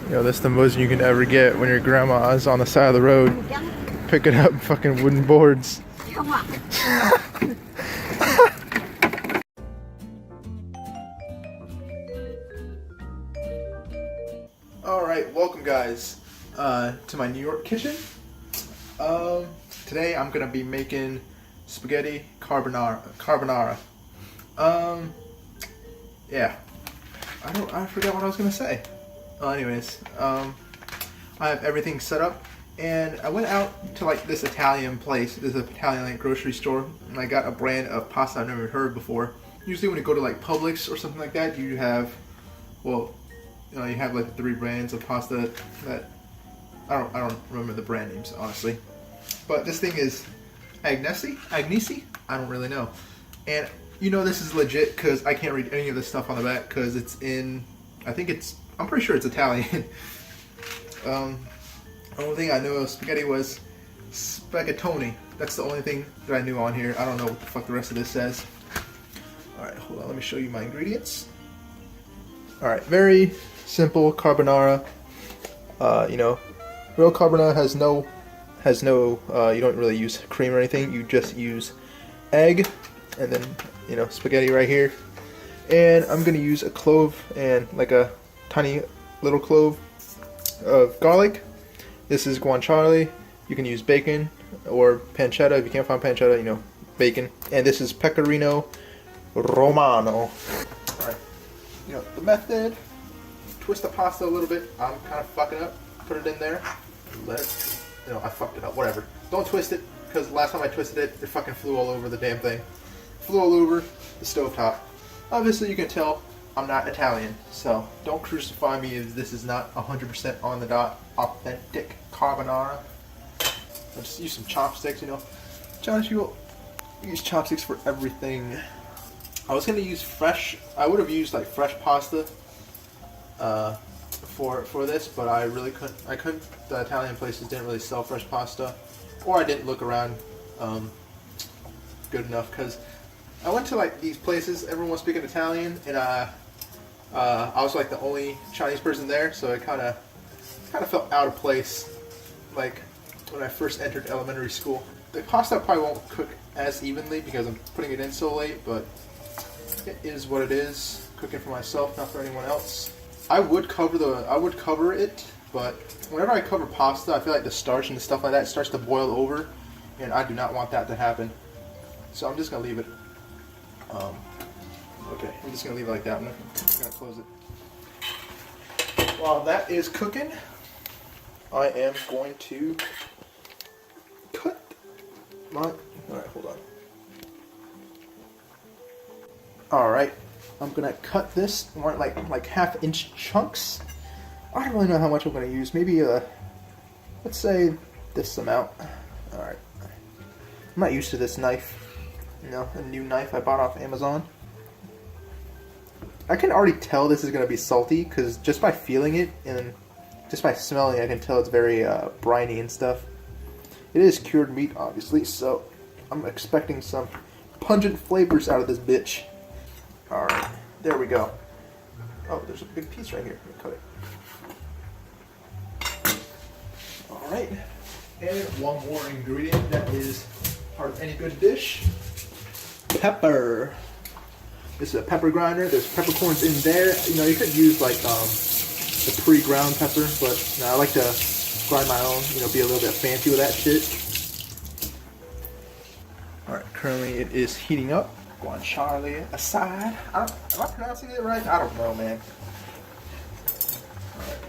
Yo, that's the most you can ever get when your grandma's on the side of the road picking up fucking wooden boards. Alright, welcome guys to my New York kitchen. Today I'm gonna be making spaghetti carbonara. Yeah. I forgot what I was gonna say. Anyways, I have everything set up, and I went out to like this Italian place. This is an Italian like grocery store, and I got a brand of pasta I've never heard before. Usually when you go to like Publix or something like that, you have, well, you have like 3 brands of pasta that I don't remember the brand names honestly. But this thing is Agnesi? I don't really know. And you know this is legit because I can't read any of this stuff on the back because it's in, I'm pretty sure it's Italian. The only thing I knew of spaghetti was spaghettoni. That's the only thing that I knew on here. I don't know what the fuck the rest of this says. Alright, hold on, let me show you my ingredients. Alright, very simple carbonara. Real carbonara has no, you don't really use cream or anything. You just use egg and then, spaghetti right here. And I'm going to use a clove and like a tiny little clove of garlic. This is guanciale. You can use bacon or pancetta. If you can't find pancetta, bacon. And this is pecurino romano. Alright, the method. Twist the pasta a little bit. I'm kind of fucking up. Put it in there. Let it, I fucked it up. Whatever. Don't twist it, because last time I twisted it, it fucking flew all over the damn thing. Flew all over the stovetop. Obviously, you can tell I'm not Italian, so don't crucify me if this is not 100% on the dot authentic carbonara. I'll just use some chopsticks, Chinese people use chopsticks for everything. I was gonna use fresh. I would have used like fresh pasta for this, but I really couldn't. I couldn't. The Italian places didn't really sell fresh pasta, or I didn't look around good enough because I went to like these places. Everyone was speaking Italian, and I was like the only Chinese person there, so it kind of felt out of place. Like when I first entered elementary school, the pasta probably won't cook as evenly because I'm putting it in so late, but it is what it is. Cooking for myself, not for anyone else. I would cover it, but whenever I cover pasta, I feel like the starch and stuff like that starts to boil over, and I do not want that to happen. So I'm just gonna leave it. Okay, I'm just gonna leave it like that. I'm gonna close it. While that is cooking, I am going to cut my. All right, hold on. All right. I'm gonna cut this more like 1/2-inch chunks. I don't really know how much I'm gonna use. Maybe let's say this amount. All right. I'm not used to this knife. A new knife I bought off Amazon. I can already tell this is gonna be salty because just by feeling it and just by smelling it, I can tell it's very briny and stuff. It is cured meat, obviously, so I'm expecting some pungent flavors out of this bitch. Alright, there we go. Oh, there's a big piece right here. Let me cut it. Alright, and one more ingredient that is part of any good dish. Pepper. This is a pepper grinder. There's peppercorns in there. You could use like the pre-ground pepper, but I like to grind my own, be a little bit fancy with that shit. Alright, currently it is heating up. Guanciale aside. Am I pronouncing it right? I don't know, man. Alright.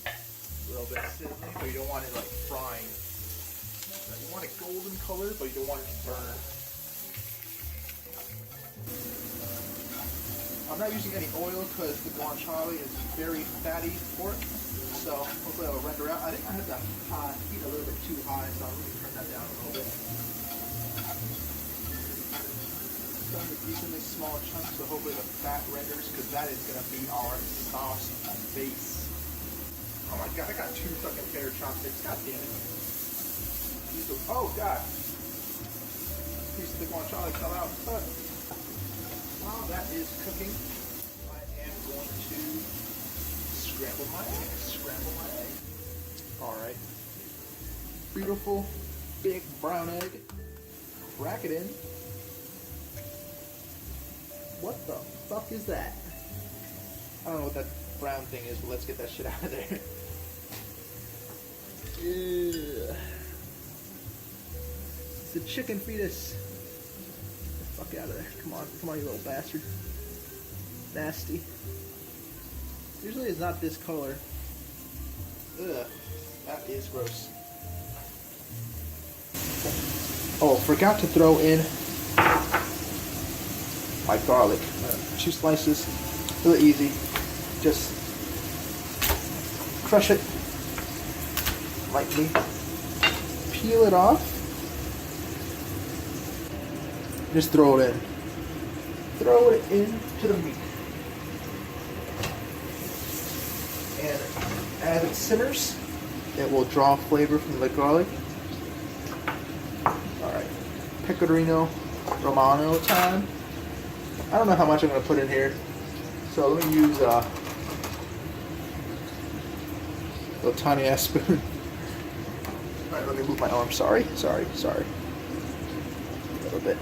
A little bit sizzling, but you don't want it like frying. You want it golden color, but you don't want it to burn. I'm not using any oil because the guanciale is very fatty pork, so hopefully it'll render out. I think I had the heat a little bit too high, so I'm going to turn that down a little bit. Done with decently small chunks, so hopefully the fat renders, because that is going to be our sauce base. Oh my god, I got 2 fucking pair of chopsticks. God damn it. Oh god. Piece of the guanciale fell out. While that is cooking, I am going to Scramble my egg. Alright. Beautiful big brown egg. Crack it in. What the fuck is that? I don't know what that brown thing is, but let's get that shit out of there. Ugh. It's a chicken fetus. Get the fuck out of there. Come on, you little bastard. Nasty. Usually it's not this color. Ugh, that is gross. Oh, forgot to throw in my garlic. 2 slices, really easy. Just crush it lightly, peel it off, just throw it in. Throw it into the meat. And as it simmers, it will draw flavor from the garlic. Alright, pecurino romano time. I don't know how much I'm going to put in here, so let me use a little tiny ass spoon. Alright, let me move my arm. Sorry. A little bit.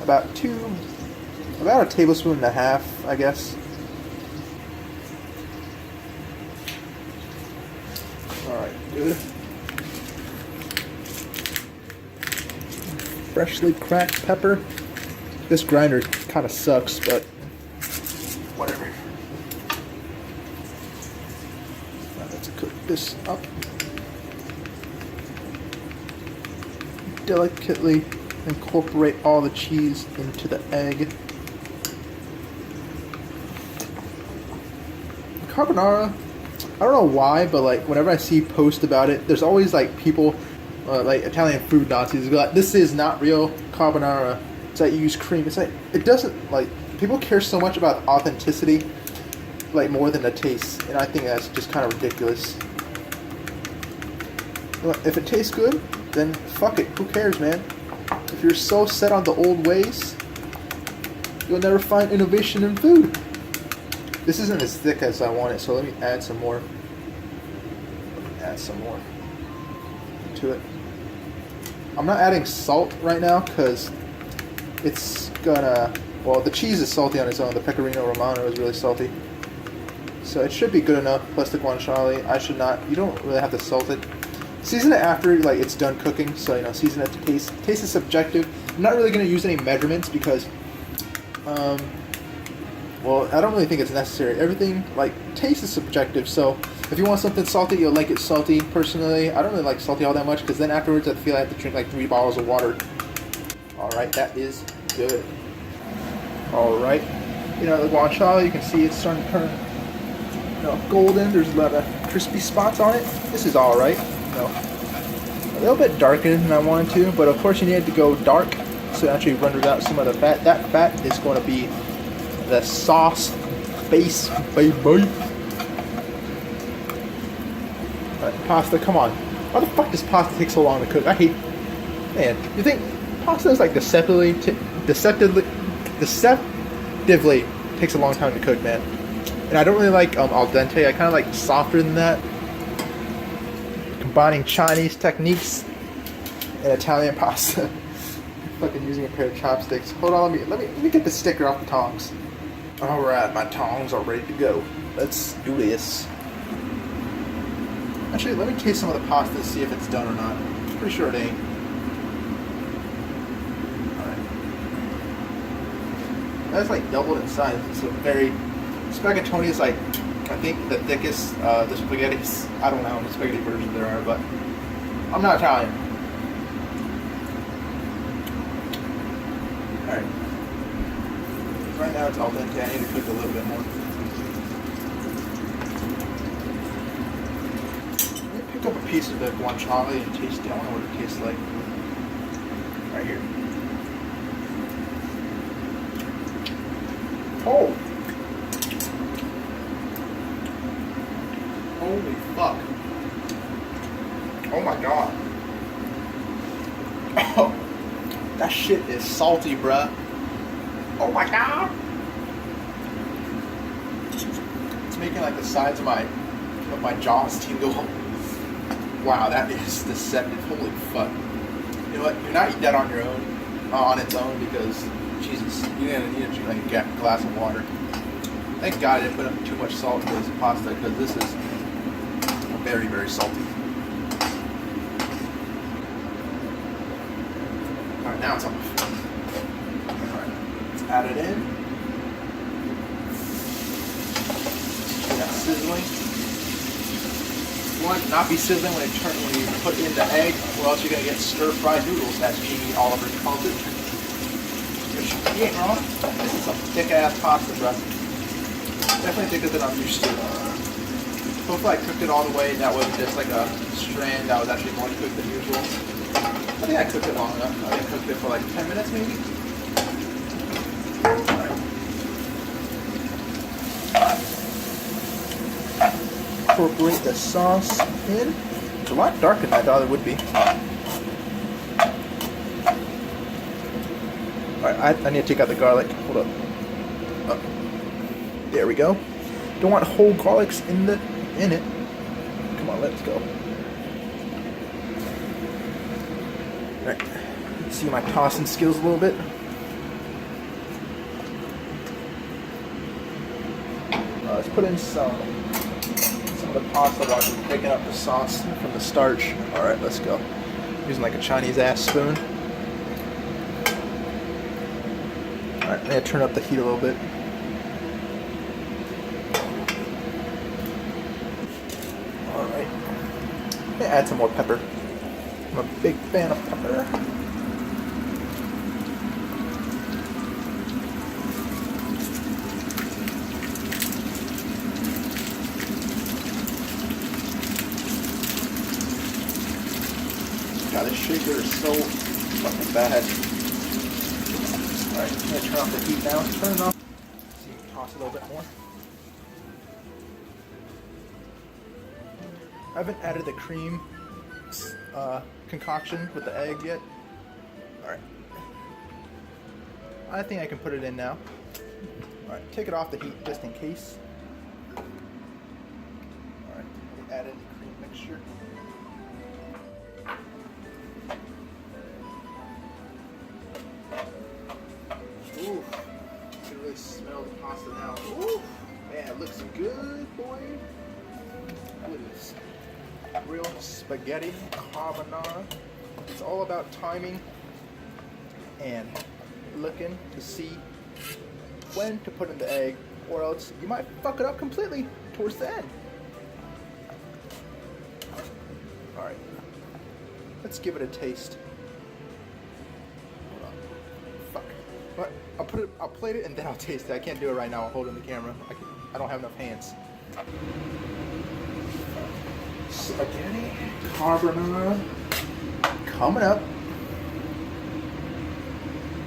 About a tablespoon and a half, I guess. Alright, good. Freshly cracked pepper. This grinder kind of sucks, but whatever. Now let's cook this up. Delicately incorporate all the cheese into the egg. Carbonara, I don't know why, but like whenever I see posts about it, there's always like people, like Italian food Nazis, be like, "This is not real carbonara. It's like you use cream." It's like it doesn't, like, people care so much about authenticity, like more than the taste, and I think that's just kind of ridiculous. If it tastes good, then fuck it. Who cares, man? If you're so set on the old ways, you'll never find innovation in food. This isn't as thick as I want it, so let me add some more. To it. I'm not adding salt right now because it's gonna, well, the cheese is salty on its own. The pecurino romano is really salty, so it should be good enough. Plus the guanciale, you don't really have to salt it. Season it after, like, it's done cooking, so, you know, season it to taste. Taste is subjective. I'm not really going to use any measurements because, well, I don't really think it's necessary. Everything, like, taste is subjective, so if you want something salty, you'll like it salty. Personally, I don't really like salty all that much because then afterwards I feel I have to drink like 3 bottles of water. Alright, that is good. Alright, you know, the guanciale, you can see it's starting to turn, you know, golden. There's a lot of crispy spots on it. This is alright. No, a little bit darker than I wanted to, but of course you need to go dark so it actually renders out some of the fat. That fat is going to be the sauce base, baby. Alright, pasta, come on. Why the fuck does pasta take so long to cook? I hate, man, you think pasta is like deceptively takes a long time to cook, man. And I don't really like al dente. I kind of like softer than that. Combining Chinese techniques and Italian pasta. Fucking using a pair of chopsticks. Hold on, let me get the sticker off the tongs. Alright, my tongs are ready to go. Let's do this. Actually, let me taste some of the pasta to see if it's done or not. I'm pretty sure it ain't. Alright. That's like doubled in size. It's a very... Spaghettoni is like, I think, the thickest, the spaghettis. I don't know how many spaghetti versions there are, but I'm not Italian. Alright. Right now it's al dente. I need to cook a little bit more. Let me pick up a piece of the guanciale and taste it. I wonder what it tastes like. Right here. Oh! Holy fuck. Oh my god. Oh, that shit is salty, bruh. Oh my god. making like the sides of my jaws tingle. Wow, that is deceptive. Holy fuck. You know what? You're not eating that on your own, on its own, because Jesus, you're gonna need to drink like a glass of water. Thank God I didn't put up too much salt in this pasta, because this is very, very salty. Alright, now it's off. Alright, let's add it in. See that sizzling? You want it to not be sizzling when you put in the egg, or else you're going to get stir-fried noodles, as Jamie Oliver calls it. Which, you ain't wrong. This is some thick-ass pasta, bro. Definitely thicker than I'm used to. Hopefully I cooked it all the way, and that wasn't just like a strand that was actually more cooked than usual. I think I cooked it long enough. I think I cooked it for like 10 minutes maybe. Incorporate the sauce in. It's a lot darker than I thought it would be. Alright, I need to take out the garlic. Hold up. Oh. There we go. Don't want whole garlics in it. Come on, let's go. Alright. See my tossing skills a little bit. Let's put in some of the pasta while I'm picking up the sauce from the starch. Alright, let's go. Using like a Chinese ass spoon. Alright, I'm gonna turn up the heat a little bit. Alright. I'm gonna add some more pepper. I'm a big fan of pepper. God, this shaker is so fucking bad. Alright, I'm gonna turn off the heat now. Turn it off. See, toss it a little bit more. I haven't added the cream concoction with the egg yet. Alright. I think I can put it in now. Alright, take it off the heat just in case. Alright, add in the cream mixture. Ooh, you can really smell the pasta now. Ooh, man, it looks good, boy. Look at this. Real spaghetti carbonara. It's all about timing and looking to see when to put in the egg, or else you might fuck it up completely towards the end. Alright, let's give it a taste. Hold on. Fuck. What? I'll plate it and then I'll taste it. I can't do it right now. I'm holding the camera. I don't have enough hands. Spaghetti carbonara coming up.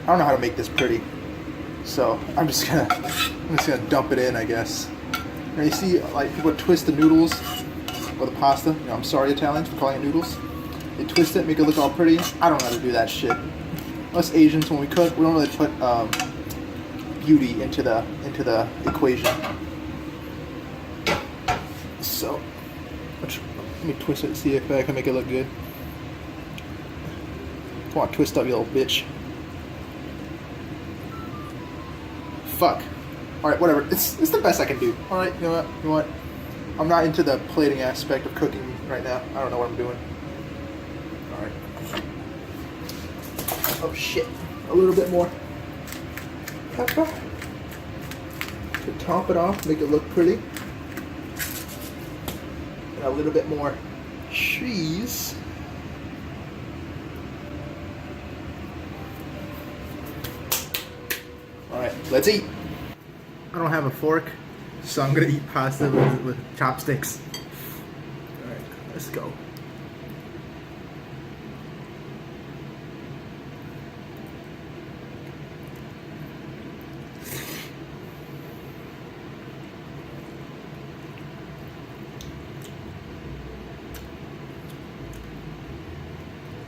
I don't know how to make this pretty, so I'm just gonna dump it in, I guess. Now you see, like, people twist the noodles or the pasta. You know, I'm sorry, Italians, for calling it noodles. They twist it, make it look all pretty. I don't know how to do that shit. Us Asians, when we cook, we don't really put beauty into the equation. So, let me twist it and see if I can make it look good. Come on, twist up, you little bitch. Fuck. Alright, whatever. It's the best I can do. Alright, you know what? I'm not into the plating aspect of cooking right now. I don't know what I'm doing. Alright. Oh shit. A little bit more pepper to top it off, make it look pretty. And a little bit more cheese. Alright, let's eat. I don't have a fork, so I'm gonna eat pasta with chopsticks. Alright, let's go.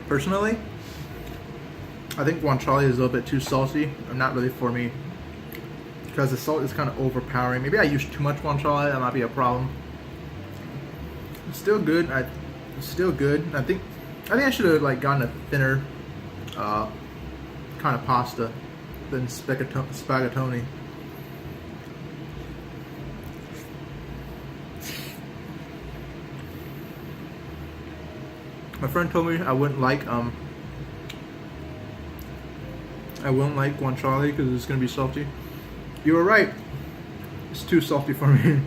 Personally, I think guanciale is a little bit too salty. Not really for me. because the salt is kind of overpowering. Maybe I used too much guanciale. That might be a problem. It's still good. It's still good. I think I should have like gotten a thinner kind of pasta than spaghettoni. My friend told me I wouldn't like guanciale because it's gonna be salty. You were right. It's too salty for me.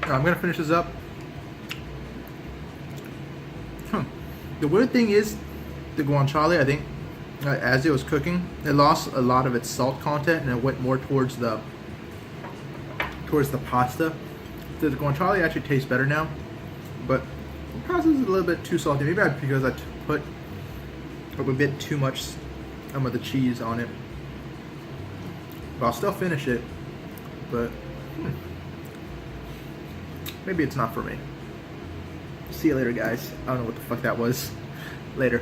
I'm gonna finish this up. The weird thing is, the guanciale, I think, as it was cooking, it lost a lot of its salt content and it went more towards the pasta. The guanciale actually tastes better now, but the pasta is a little bit too salty. Maybe because I put a bit too much of the cheese on it. But I'll still finish it. But maybe it's not for me. See you later, guys. I don't know what the fuck that was. Later.